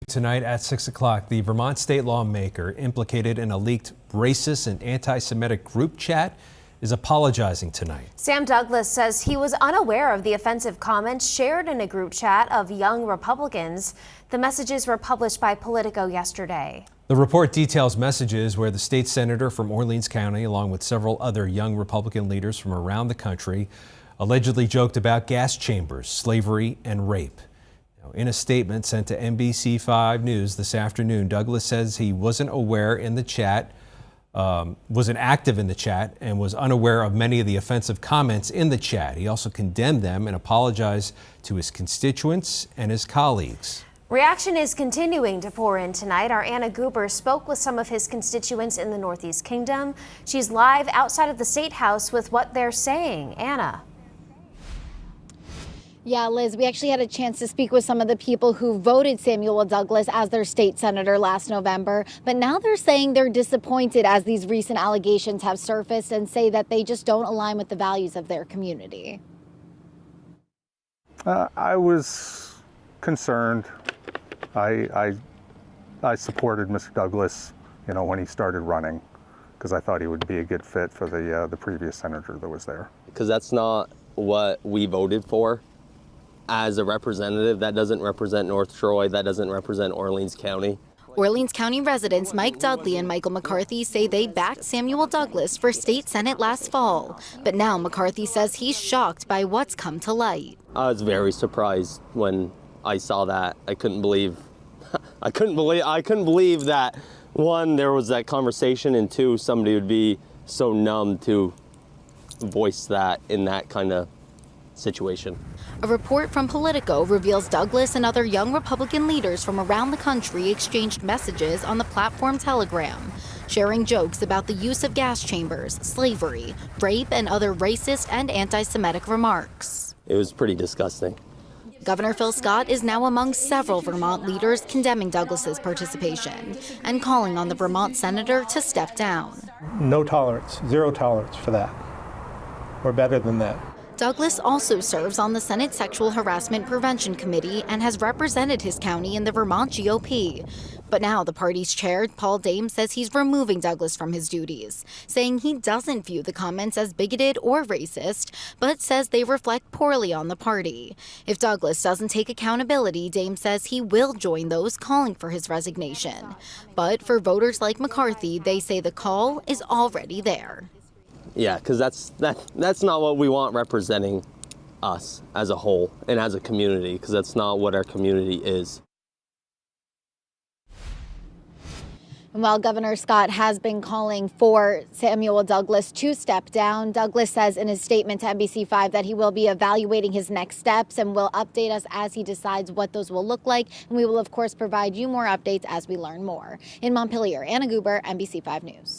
Tonight at 6 o'clock, the Vermont state lawmaker implicated in a leaked racist and anti-Semitic group chat is apologizing tonight. Sam Douglas says he was unaware of the offensive comments shared in a group chat of young Republicans. The messages were published by Politico yesterday. The report details messages where the state senator from Orleans County, along with several other young Republican leaders from around the country, allegedly joked about gas chambers, slavery, and rape. In a statement sent to NBC5 News this afternoon, Douglas says he wasn't aware in the chat, wasn't active in the chat, and was unaware of many of the offensive comments in the chat. He also condemned them and apologized to his constituents and his colleagues. Reaction is continuing to pour in tonight. Our Anna Goober spoke with some of his constituents in the Northeast Kingdom. She's live outside of the State House with what they're saying. Anna. Yeah, Liz, we actually had a chance to speak with some of the people who voted Samuel Douglas as their state senator last November. But now they're saying they're disappointed as these recent allegations have surfaced and say that they just don't align with the values of their community. I was concerned. I supported Mr. Douglas, when he started running, because I thought he would be a good fit for the previous senator that was there. Because that's not what we voted for. As a representative, that doesn't represent North Troy, that doesn't represent Orleans County. Orleans County residents Mike Dudley and Michael McCarthy say they backed Samuel Douglas for state senate last fall. But now McCarthy says he's shocked by what's come to light. I was very surprised when I saw that. I couldn't believe that, one, there was that conversation, and two, somebody would be so numb to voice that in that kind of situation. A report from Politico reveals Douglas and other young Republican leaders from around the country exchanged messages on the platform Telegram, sharing jokes about the use of gas chambers, slavery, rape, and other racist and anti-Semitic remarks. It was pretty disgusting. Governor Phil Scott is now among several Vermont leaders condemning Douglas's participation and calling on the Vermont senator to step down. No tolerance, zero tolerance for that. We're better than that. Douglas also serves on the Senate Sexual Harassment Prevention Committee and has represented his county in the Vermont GOP. But now the party's chair, Paul Dame, says he's removing Douglas from his duties, saying he doesn't view the comments as bigoted or racist, but says they reflect poorly on the party. If Douglas doesn't take accountability, Dame says he will join those calling for his resignation. But for voters like McCarthy, they say the call is already there. Yeah, because that's not what we want representing us as a whole and as a community, because that's not what our community is. While Governor Scott has been calling for Samuel Douglas to step down, Douglas says in his statement to NBC5 that he will be evaluating his next steps and will update us as he decides what those will look like. And we will, of course, provide you more updates as we learn more. In Montpelier, Anna Goober, NBC5 News.